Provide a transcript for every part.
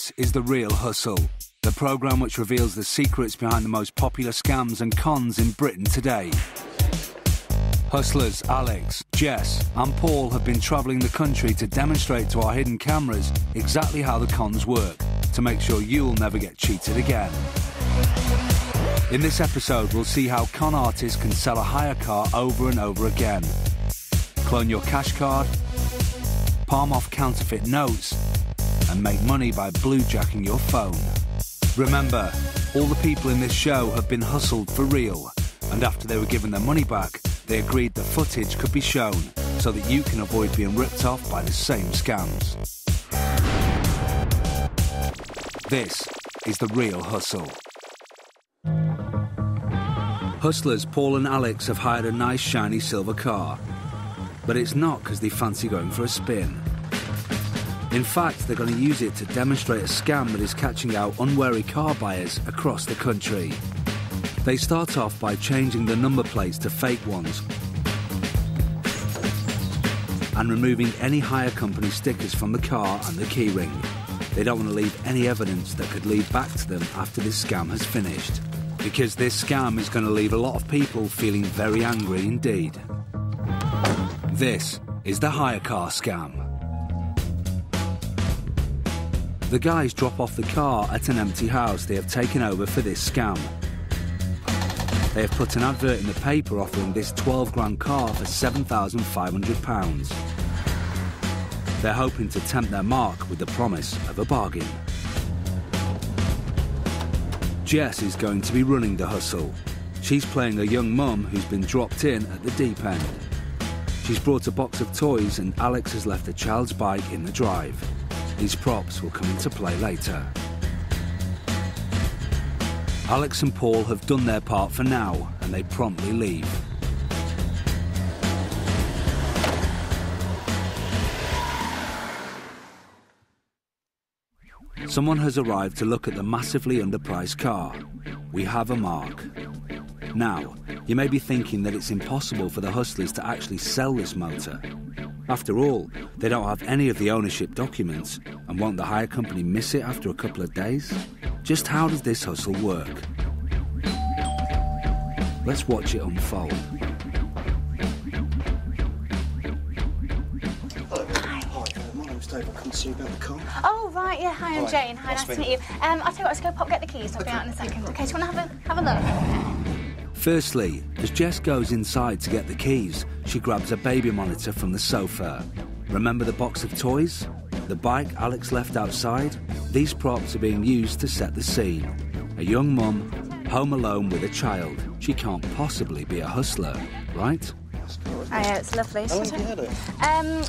This is The Real Hustle, the programme which reveals the secrets behind the most popular scams and cons in Britain today. Hustlers Alex, Jess and Paul have been travelling the country to demonstrate to our hidden cameras exactly how the cons work, to make sure you'll never get cheated again. In this episode, we'll see how con artists can sell a hire car over and over again, clone your cash card, palm off counterfeit notes, and make money by bluejacking your phone. Remember, all the people in this show have been hustled for real, and after they were given their money back, they agreed the footage could be shown so that you can avoid being ripped off by the same scams. This is The Real Hustle. Hustlers Paul and Alex have hired a nice shiny silver car, but it's not because they fancy going for a spin. In fact, they're going to use it to demonstrate a scam that is catching out unwary car buyers across the country. They start off by changing the number plates to fake ones and removing any hire company stickers from the car and the keyring. They don't want to leave any evidence that could lead back to them after this scam has finished, because this scam is going to leave a lot of people feeling very angry indeed. This is the hire car scam. The guys drop off the car at an empty house they have taken over for this scam. They have put an advert in the paper offering this 12 grand car for £7,500. They're hoping to tempt their mark with the promise of a bargain. Jess is going to be running the hustle. She's playing a young mum who's been dropped in at the deep end. She's brought a box of toys and Alex has left a child's bike in the drive. These props will come into play later. Alex and Paul have done their part for now, and they promptly leave. Someone has arrived to look at the massively underpriced car. We have a mark. Now, you may be thinking that it's impossible for the hustlers to actually sell this motor. After all, they don't have any of the ownership documents, and won't the hire company miss it after a couple of days? Just how does this hustle work? Let's watch it unfold. Hi, my name's Dave. I come to see you about the car. Oh, right, yeah, hi, I'm Jane. Hi, nice to meet you. I'll tell you what, let's go get the keys. I'll be out in a second. Okay, do you want to have a look? Firstly, as Jess goes inside to get the keys, she grabs a baby monitor from the sofa. Remember the box of toys? The bike Alex left outside? These props are being used to set the scene. A young mum, home alone with a child. She can't possibly be a hustler, right? Oh, yeah, it's lovely. How long have you had it?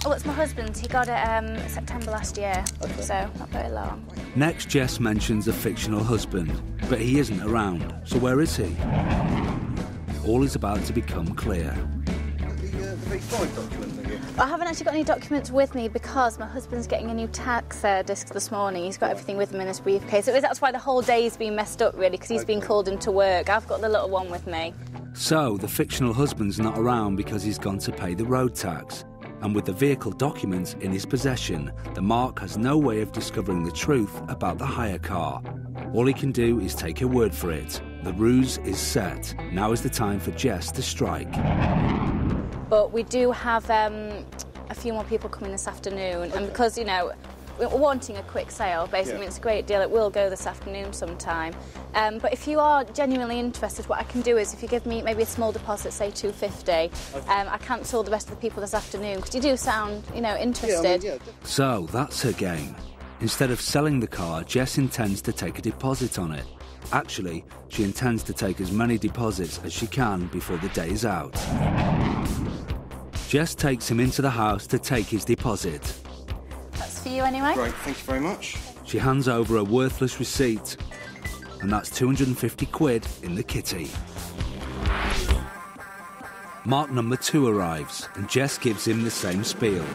Well, it's my husband's. He got it September last year, so not very long. Next, Jess mentions a fictional husband, but he isn't around. So where is he? All is about to become clear. The V5 document, have you? I haven't actually got any documents with me because my husband's getting a new tax disc this morning. He's got everything with him in his briefcase. That's why the whole day's been messed up, really, because he's been called into work. I've got the little one with me. So, the fictional husband's not around because he's gone to pay the road tax. And with the vehicle documents in his possession, the Mark has no way of discovering the truth about the hire car. All he can do is take her word for it. The ruse is set. Now is the time for Jess to strike. But we do have a few more people coming this afternoon, and because, you know, we're wanting a quick sale, basically. I mean, it's a great deal. It will go this afternoon sometime. But if you are genuinely interested, what I can do is, if you give me maybe a small deposit, say £250, I cancel the rest of the people this afternoon, because you do sound, you know, interested. Yeah. So, that's her game. Instead of selling the car, Jess intends to take a deposit on it. Actually, she intends to take as many deposits as she can before the day is out. Jess takes him into the house to take his deposit. That's for you anyway. Great, thank you very much. She hands over a worthless receipt, and that's 250 quid in the kitty. Mark number 2 arrives, and Jess gives him the same spiel.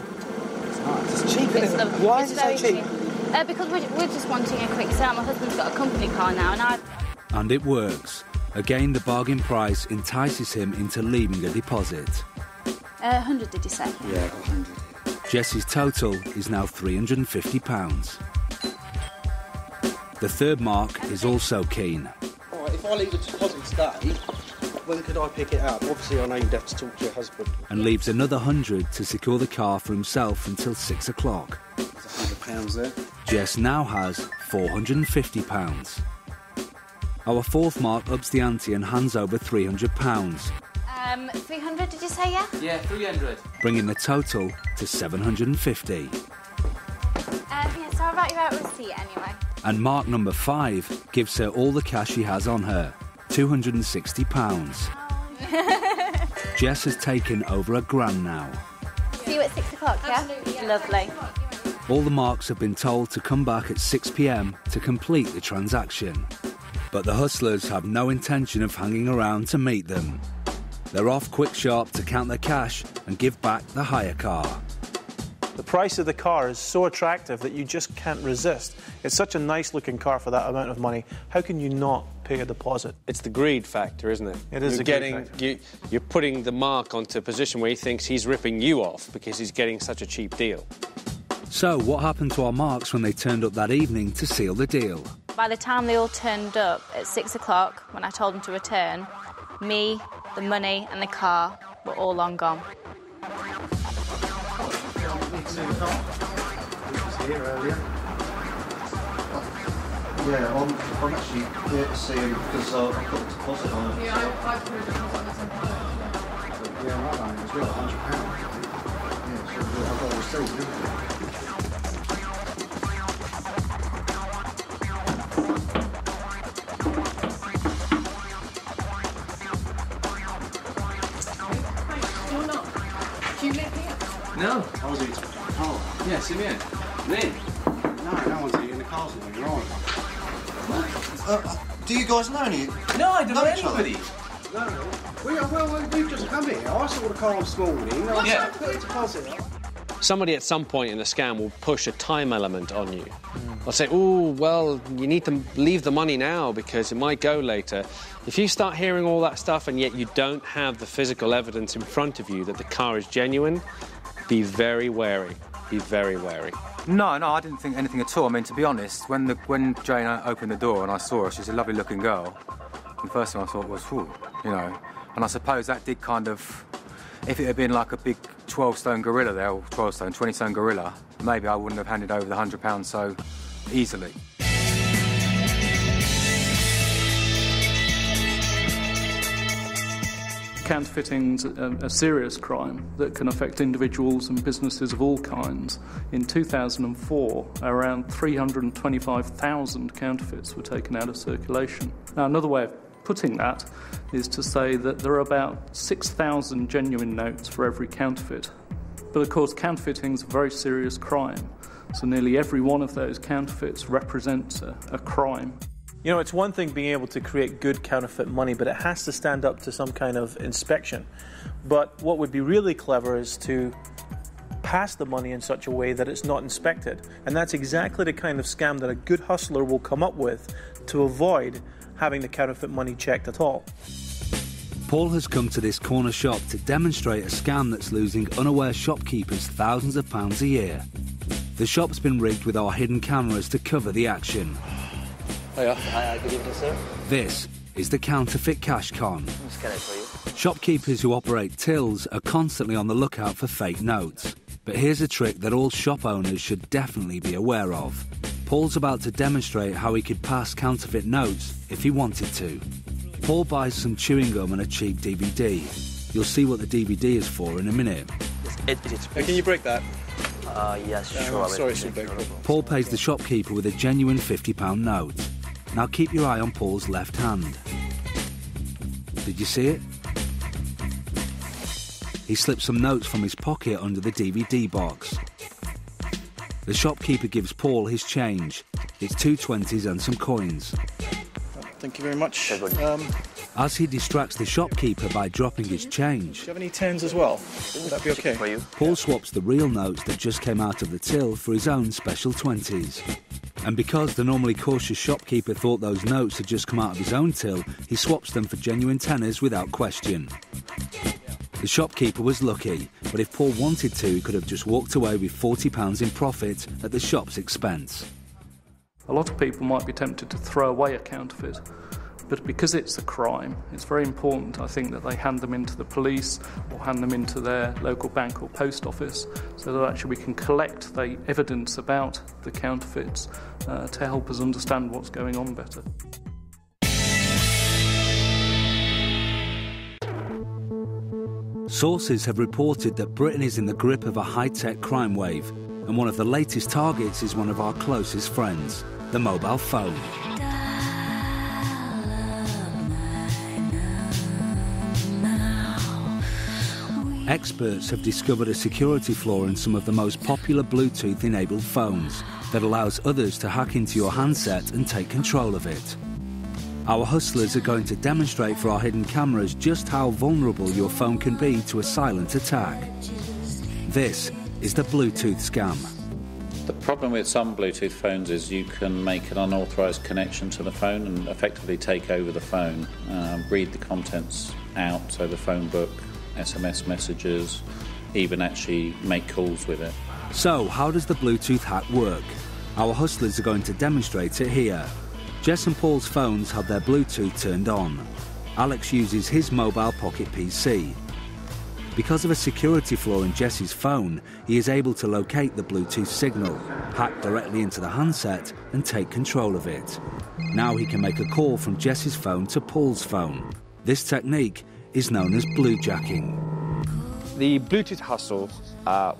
It's cheap, isn't it? Why is it so cheap? Because we're just wanting a quick sale. My husband's got a company car now, And it works. Again, the bargain price entices him into leaving a deposit. 100, did you say? Yeah, 100. Jess's total is now £350. The third mark is also keen. All right, if I leave a deposit today, when could I pick it up? Obviously, I know you'd have to talk to your husband. And leaves another 100 to secure the car for himself until 6 o'clock. There's £100 there. Jess now has £450. Our fourth mark ups the ante and hands over £300. 300, did you say, yeah? Yeah, 300. Bringing the total to £750. Yeah, so I'll write you out a receipt anyway. And mark number 5 gives her all the cash she has on her, £260. Jess has taken over £1,000 now. See you at 6 o'clock, yeah? Absolutely, yeah. Lovely. All the marks have been told to come back at 6 p.m. to complete the transaction. But the hustlers have no intention of hanging around to meet them. They're off quick sharp to count their cash and give back the hire car. The price of the car is so attractive that you just can't resist. It's such a nice-looking car for that amount of money. How can you not pay a deposit? It's the greed factor, isn't it? It is the greed factor. You're putting the mark onto a position where he thinks he's ripping you off because he's getting such a cheap deal. So, what happened to our marks when they turned up that evening to seal the deal? By the time they all turned up at 6 o'clock, when I told them to return, me, the money and the car were all long gone. Here earlier. Yeah, I'm actually here to see him because I've got a deposit on it. Yeah, I put a deposit on this one. Yeah, right on it as well, £100. Yeah, so I've got a receipt, haven't I? You're not. Do you live here? No. I was eating. Oh. Yeah, see me in. Lynn. No one's eating the cars with me, right? Do you guys know any? No, I don't know each other? anybody. No. We've just come here. I saw the car this morning. I put a deposit on. Somebody at some point in the scam will push a time element on you. They'll say, oh, well, you need to leave the money now because it might go later. If you start hearing all that stuff and yet you don't have the physical evidence in front of you that the car is genuine, be very wary. Be very wary. No, I didn't think anything at all. I mean, to be honest, when Jane opened the door and I saw her, she's a lovely-looking girl, the first thing I thought was, whew, you know. And I suppose that did kind of... If it had been like a big 12-stone gorilla there, or 20-stone gorilla, maybe I wouldn't have handed over the £100 so easily. Counterfeiting's a serious crime that can affect individuals and businesses of all kinds. In 2004, around 325,000 counterfeits were taken out of circulation. Now, another way of putting that is to say that there are about 6,000 genuine notes for every counterfeit. But of course, counterfeiting is a very serious crime, so nearly every one of those counterfeits represents a crime. You know, it's one thing being able to create good counterfeit money, but it has to stand up to some kind of inspection. But what would be really clever is to pass the money in such a way that it's not inspected. And that's exactly the kind of scam that a good hustler will come up with to avoid having the counterfeit money checked at all. Paul has come to this corner shop to demonstrate a scam that's losing unaware shopkeepers thousands of pounds a year. The shop's been rigged with our hidden cameras to cover the action. Hiya. Good evening, sir. This is the counterfeit cash con. Let me scan it for you. Shopkeepers who operate tills are constantly on the lookout for fake notes. But here's a trick that all shop owners should definitely be aware of. Paul's about to demonstrate how he could pass counterfeit notes if he wanted to. Paul buys some chewing gum and a cheap DVD. You'll see what the DVD is for in a minute. Can you break that? Yes, sure. Sorry, so big. Paul pays the shopkeeper with a genuine £50 note. Now keep your eye on Paul's left hand. Did you see it? He slipped some notes from his pocket under the DVD box. The shopkeeper gives Paul his change. It's 2 20s and some coins. Thank you very much. As he distracts the shopkeeper by dropping his change, Do you have any 10s as well? Would that be okay? For you. Paul swaps the real notes that just came out of the till for his own special 20s. And because the normally cautious shopkeeper thought those notes had just come out of his own till, he swaps them for genuine tenors without question. The shopkeeper was lucky, but if Paul wanted to, he could have just walked away with £40 in profit at the shop's expense. A lot of people might be tempted to throw away a counterfeit, but because it's a crime, it's very important, I think, that they hand them into the police or hand them into their local bank or post office so that actually we can collect the evidence about the counterfeits to help us understand what's going on better. Sources have reported that Britain is in the grip of a high-tech crime wave, and one of the latest targets is one of our closest friends, the mobile phone. Experts have discovered a security flaw in some of the most popular Bluetooth-enabled phones that allows others to hack into your handset and take control of it. Our hustlers are going to demonstrate for our hidden cameras just how vulnerable your phone can be to a silent attack. This is the Bluetooth scam. The problem with some Bluetooth phones is you can make an unauthorised connection to the phone and effectively take over the phone, read the contents out, so the phone book, SMS messages, even actually make calls with it. So, how does the Bluetooth hack work? Our hustlers are going to demonstrate it here. Jess and Paul's phones have their Bluetooth turned on. Alex uses his mobile pocket PC. Because of a security flaw in Jess's phone, he is able to locate the Bluetooth signal, hack directly into the handset and take control of it. Now he can make a call from Jess's phone to Paul's phone. This technique is known as bluejacking. The Bluetooth hustle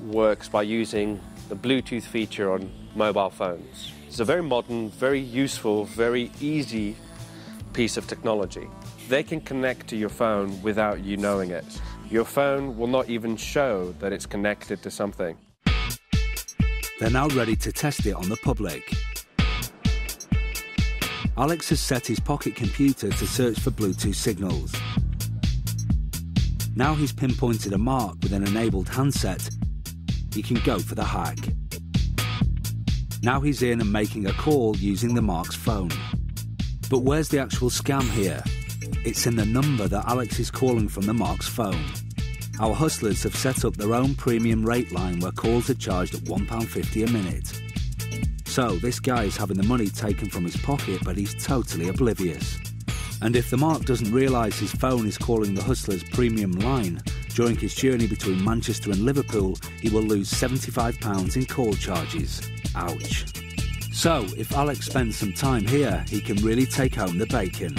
works by using the Bluetooth feature on mobile phones. It's a very modern, very useful, very easy piece of technology. They can connect to your phone without you knowing it. Your phone will not even show that it's connected to something. They're now ready to test it on the public. Alex has set his pocket computer to search for Bluetooth signals. Now he's pinpointed a mark with an enabled handset. He can go for the hack. Now he's in and making a call using the Mark's phone. But where's the actual scam here? It's in the number that Alex is calling from the Mark's phone. Our hustlers have set up their own premium rate line where calls are charged at £1.50 a minute. So this guy is having the money taken from his pocket, but he's totally oblivious. And if the Mark doesn't realise his phone is calling the hustler's premium line, during his journey between Manchester and Liverpool, he will lose £75 in call charges. Ouch. So, if Alex spends some time here, he can really take home the bacon.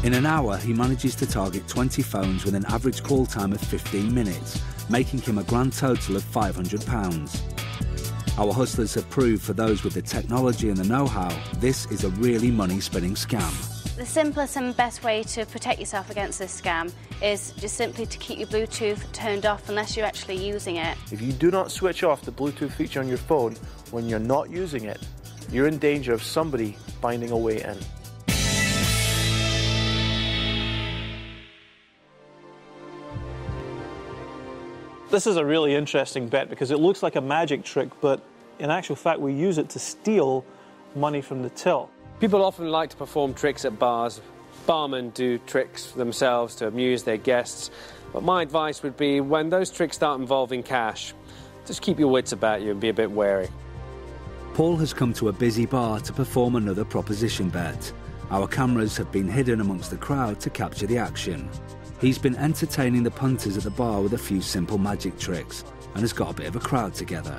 In an hour, he manages to target 20 phones with an average call time of 15 minutes, making him a grand total of £500. Our hustlers have proved for those with the technology and the know-how, this is a really money-spinning scam. The simplest and best way to protect yourself against this scam is just simply to keep your Bluetooth turned off unless you're actually using it. If you do not switch off the Bluetooth feature on your phone when you're not using it, you're in danger of somebody finding a way in. This is a really interesting bet because it looks like a magic trick, but in actual fact we use it to steal money from the till. People often like to perform tricks at bars. Barmen do tricks themselves to amuse their guests. But my advice would be, when those tricks start involving cash, just keep your wits about you and be a bit wary. Paul has come to a busy bar to perform another proposition bet. Our cameras have been hidden amongst the crowd to capture the action. He's been entertaining the punters at the bar with a few simple magic tricks and has got a bit of a crowd together.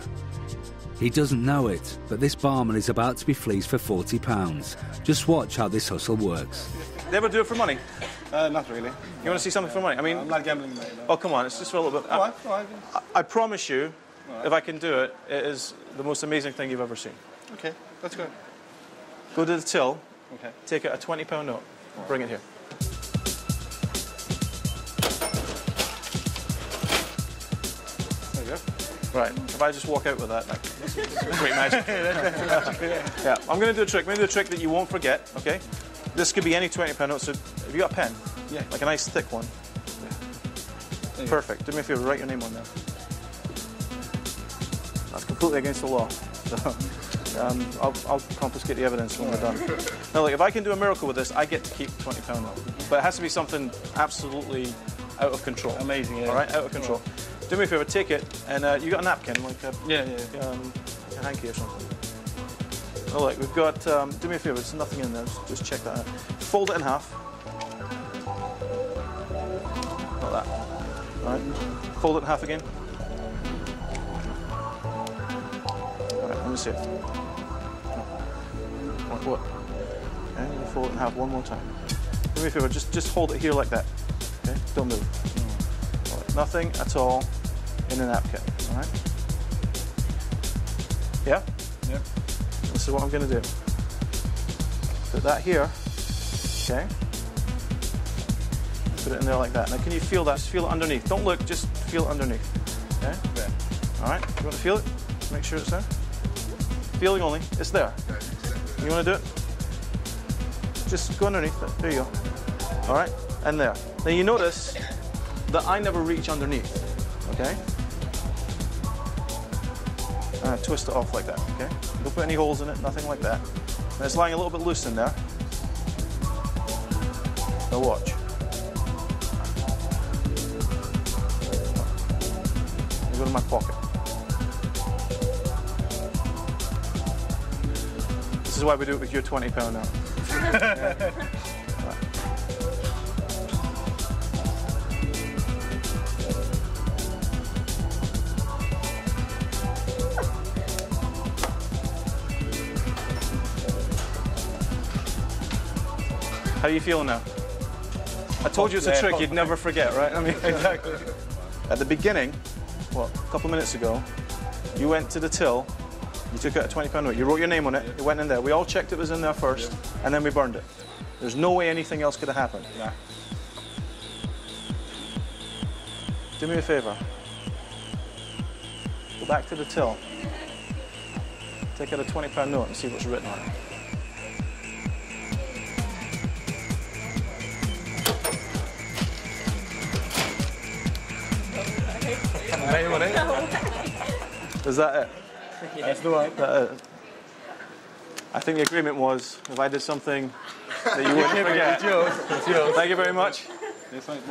He doesn't know it, but this barman is about to be fleeced for £40. Just watch how this hustle works. They ever do it for money? Not really. You want to see something for money? I mean, I'm not gambling, mate. No. Oh, come on, it's just for a little bit. All right. I promise you, if I can do it, it is the most amazing thing you've ever seen. Okay, that's good. Go to the till, Okay. take out a £20 note, bring it here. There you go. Right, if I just walk out with that, like, this is great magic. Yeah, I'm going to do a trick. I'm going to do a trick that you won't forget, okay? This could be any £20 note, so have you got a pen? Yeah. Like a nice thick one. Yeah. Perfect. Do me a favour, write your name on there. That's completely against the law. So, I'll confiscate the evidence when we're done. Now, look, if I can do a miracle with this, I get to keep £20 note. But it has to be something absolutely out of control. Amazing, yeah. All right, out of control. Do me a favour, take it, and you got a napkin, like a, Yeah. a hanky or something. Oh, look, we've got, do me a favour, there's nothing in there, just check that out. Fold it in half. Not that. All right, fold it in half again. All right, let me see it. What? Okay, we'll fold it in half one more time. Do me a favour, just hold it here like that. Okay, don't move. All right, nothing at all in a napkin, all right? Yeah? Yep. This is what I'm going to do. Put that here, okay? Put it in there like that. Now, can you feel that? Just feel it underneath. Don't look, just feel it underneath, okay? There. All right, you want to feel it? Make sure it's there. Feeling only, it's there. You want to do it? Just go underneath it. There you go. All right, and there. Now, you notice that I never reach underneath, okay? Twist it off like that, okay? Don't put any holes in it, nothing like that. And it's lying a little bit loose in there. Now watch. Let me go to my pocket. This is why we do it with your £20 now. How are you feeling now? I told you it's a trick you'd never forget, right? I mean, exactly. At the beginning, what, a couple of minutes ago, you went to the till, you took out a £20 note, you wrote your name on it, it went in there. We all checked it was in there first, and then we burned it. There's no way anything else could have happened. Nah. Do me a favour. Go back to the till. Take out a £20 note and see what's written on it. Is that it? Yeah. That's the one. I think the agreement was if I did something that you wouldn't forget. It's yours. Thank you very much.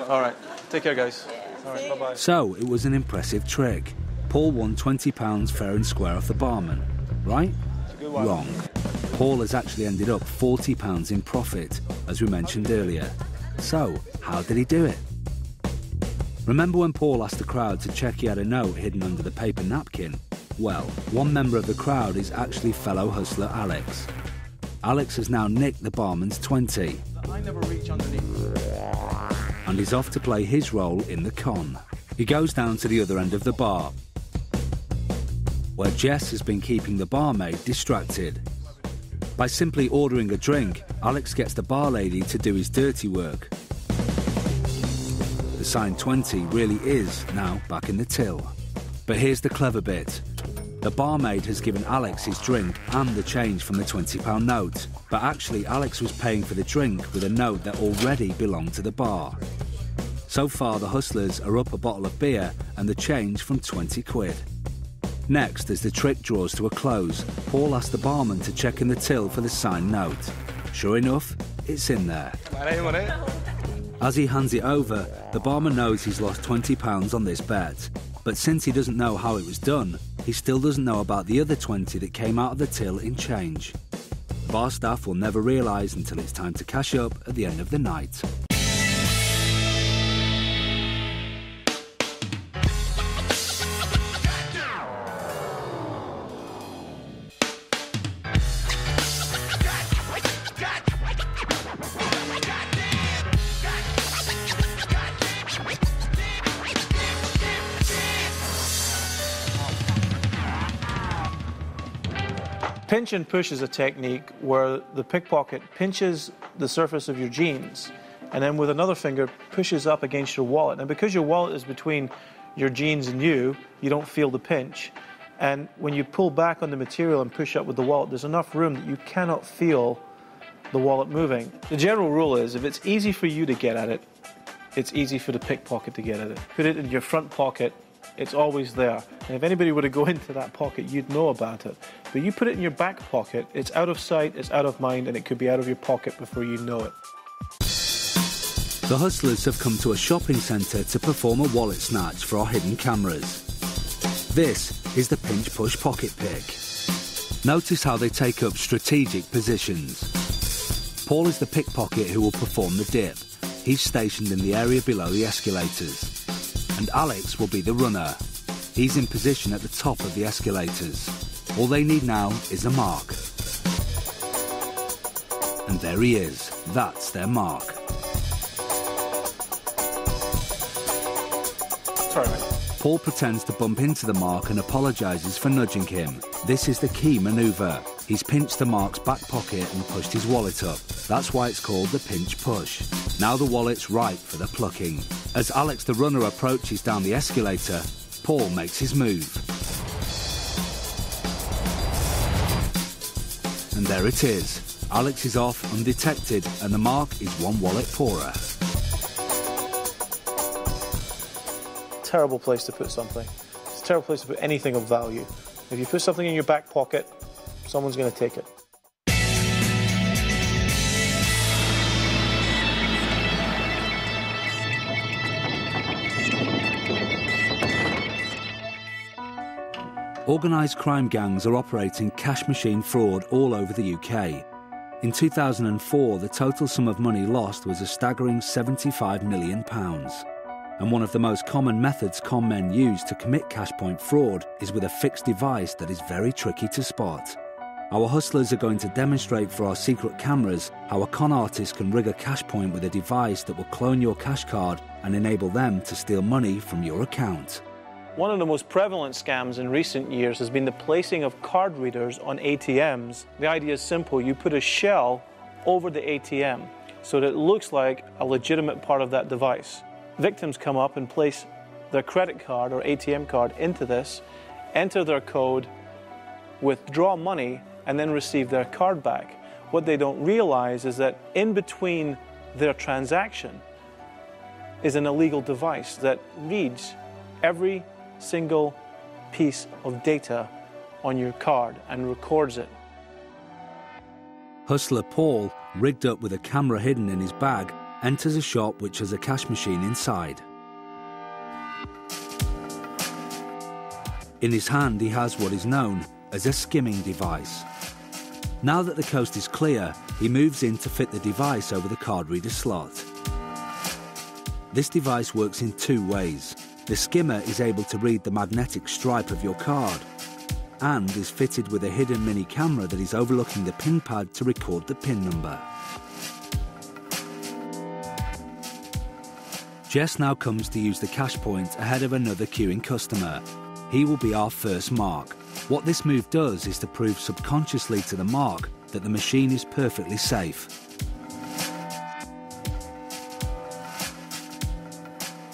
All right. Take care, guys. All right. Bye-bye. So, it was an impressive trick. Paul won £20 fair and square off the barman, right? It's a good one. Wrong. Paul has actually ended up £40 in profit, as we mentioned earlier. So, how did he do it? Remember when Paul asked the crowd to check he had a note hidden under the paper napkin? Well, one member of the crowd is actually fellow hustler Alex. Alex has now nicked the barman's 20. I never reach underneath. And he's off to play his role in the con. He goes down to the other end of the bar, where Jess has been keeping the barmaid distracted. By simply ordering a drink, Alex gets the bar lady to do his dirty work. The signed 20 really is now back in the till. But here's the clever bit. The barmaid has given Alex his drink and the change from the £20 note, but actually Alex was paying for the drink with a note that already belonged to the bar. So far the hustlers are up a bottle of beer and the change from 20 quid. Next, as the trick draws to a close, Paul asks the barman to check in the till for the signed note. Sure enough, it's in there. My name on it. As he hands it over, the barman knows he's lost £20 on this bet. But since he doesn't know how it was done, he still doesn't know about the other 20 that came out of the till in change. Bar staff will never realise until it's time to cash up at the end of the night. Pinch and push is a technique where the pickpocket pinches the surface of your jeans and then with another finger pushes up against your wallet. And because your wallet is between your jeans and you don't feel the pinch. And when you pull back on the material and push up with the wallet, there's enough room that you cannot feel the wallet moving. The general rule is if it's easy for you to get at it, it's easy for the pickpocket to get at it. Put it in your front pocket, it's always there. And if anybody were to go into that pocket, you'd know about it. But you put it in your back pocket, it's out of sight, it's out of mind, and it could be out of your pocket before you know it. The hustlers have come to a shopping centre to perform a wallet snatch for our hidden cameras. This is the pinch-push pocket pick. Notice how they take up strategic positions. Paul is the pickpocket who will perform the dip. He's stationed in the area below the escalators. And Alex will be the runner. He's in position at the top of the escalators. All they need now is a mark. And there he is. That's their mark. Sorry, mate. Paul pretends to bump into the mark and apologises for nudging him. This is the key manoeuvre. He's pinched the mark's back pocket and pushed his wallet up. That's why it's called the pinch push. Now the wallet's ripe for the plucking. As Alex the runner approaches down the escalator, Paul makes his move. And there it is. Alex is off undetected and the mark is one wallet poorer. Terrible place to put something. It's a terrible place to put anything of value. If you put something in your back pocket, someone's going to take it. Organised crime gangs are operating cash machine fraud all over the UK. In 2004, the total sum of money lost was a staggering £75 million. And one of the most common methods con men use to commit cash point fraud is with a fixed device that is very tricky to spot. Our hustlers are going to demonstrate for our secret cameras how a con artist can rig a cash point with a device that will clone your cash card and enable them to steal money from your account. One of the most prevalent scams in recent years has been the placing of card readers on ATMs. The idea is simple. You put a shell over the ATM so that it looks like a legitimate part of that device. Victims come up and place their credit card or ATM card into this, enter their code, withdraw money, and then receive their card back. What they don't realize is that in between their transaction is an illegal device that reads every single piece of data on your card and records it. Hustler Paul, rigged up with a camera hidden in his bag, enters a shop which has a cash machine inside. In his hand he has what is known as a skimming device. Now that the coast is clear, he moves in to fit the device over the card reader slot. This device works in two ways. The skimmer is able to read the magnetic stripe of your card and is fitted with a hidden mini camera that is overlooking the pin pad to record the pin number. Jess now comes to use the cash point ahead of another queuing customer. He will be our first mark. What this move does is to prove subconsciously to the mark that the machine is perfectly safe.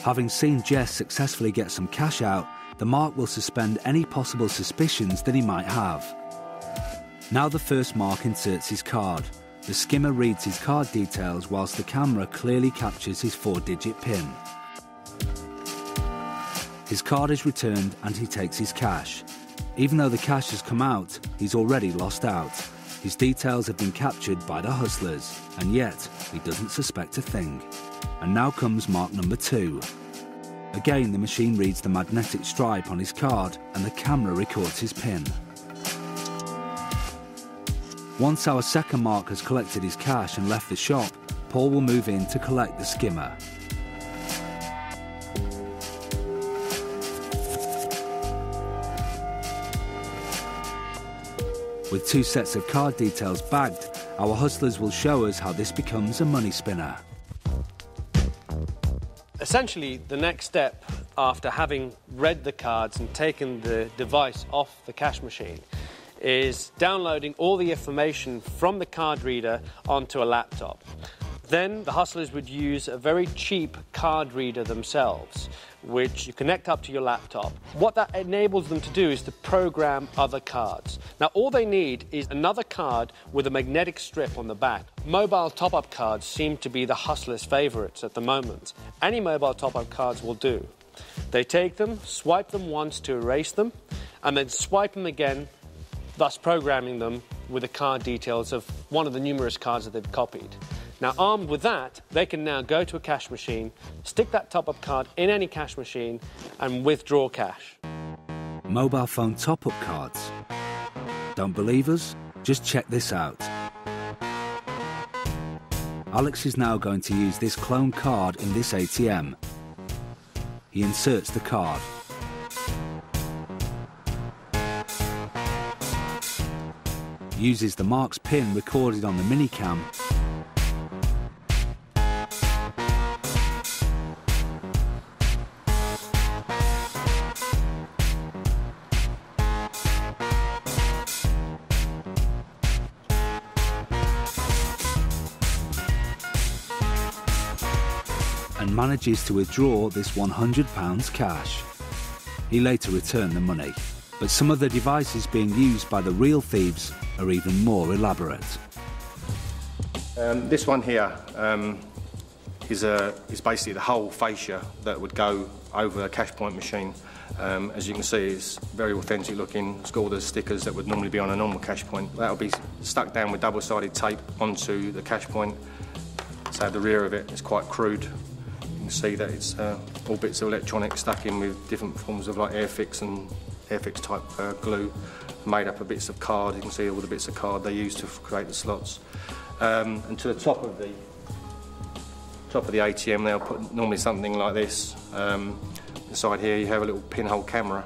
Having seen Jess successfully get some cash out, the mark will suspend any possible suspicions that he might have. Now the first mark inserts his card. The skimmer reads his card details whilst the camera clearly captures his 4-digit PIN. His card is returned and he takes his cash. Even though the cash has come out, he's already lost out. His details have been captured by the hustlers, and yet he doesn't suspect a thing. And now comes mark number 2. Again, the machine reads the magnetic stripe on his card and the camera records his PIN. Once our second mark has collected his cash and left the shop, Paul will move in to collect the skimmer. With 2 sets of card details bagged, our hustlers will show us how this becomes a money spinner. Essentially, the next step after having read the cards and taken the device off the cash machine is downloading all the information from the card reader onto a laptop. Then the hustlers would use a very cheap card reader themselves, which you connect up to your laptop. What that enables them to do is to program other cards. Now, all they need is another card with a magnetic strip on the back. Mobile top-up cards seem to be the hustlers' favourites at the moment. Any mobile top-up cards will do. They take them, swipe them once to erase them, and then swipe them again, thus programming them with the card details of one of the numerous cards that they've copied. Now, armed with that, they can now go to a cash machine, stick that top-up card in any cash machine, and withdraw cash. Mobile phone top-up cards. Don't believe us? Just check this out. Alex is now going to use this clone card in this ATM. He inserts the card. Uses the Marks pin recorded on the minicam and manages to withdraw this £100 cash. He later returned the money, but some of the devices being used by the real thieves are even more elaborate. This one here is basically the whole fascia that would go over a cash point machine. As you can see, it's very authentic looking. It's got all the stickers that would normally be on a normal cash point. That'll be stuck down with double-sided tape onto the cash point. So the rear of it is quite crude. You can see that it's all bits of electronics stuck in with different forms of like Airfix and Airfix type glue, made up of bits of card. You can see all the bits of card they use to create the slots. And to the top of the ATM, they'll put normally something like this. Inside here, you have a little pinhole camera,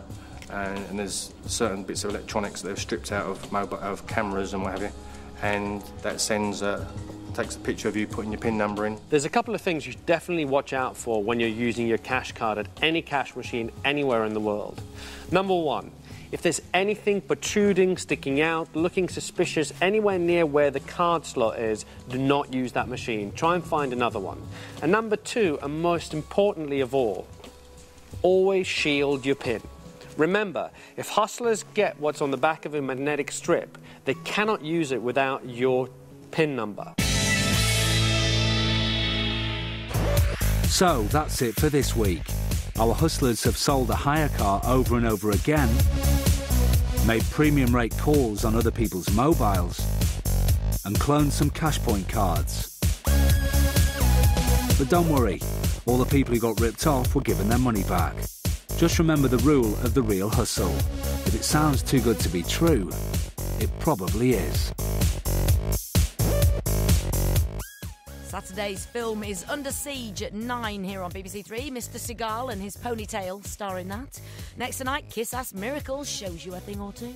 and there's certain bits of electronics that they've stripped out of cameras and what have you, and that takes a picture of you putting your PIN number in. There's a couple of things you should definitely watch out for when you're using your cash card at any cash machine anywhere in the world. Number one, if there's anything protruding, sticking out, looking suspicious anywhere near where the card slot is, do not use that machine. Try and find another one. And number two, and most importantly of all, always shield your PIN. Remember, if hustlers get what's on the back of a magnetic strip, they cannot use it without your PIN number. So that's it for this week. Our hustlers have sold a hire car over and over again, made premium rate calls on other people's mobiles, and cloned some cash point cards. But don't worry, all the people who got ripped off were given their money back. Just remember the rule of the real hustle. If it sounds too good to be true, it probably is. Saturday's film is Under Siege at 9 here on BBC Three. Mr. Seagal and his ponytail star in that. Next tonight, Kiss Ass Miracles shows you a thing or two.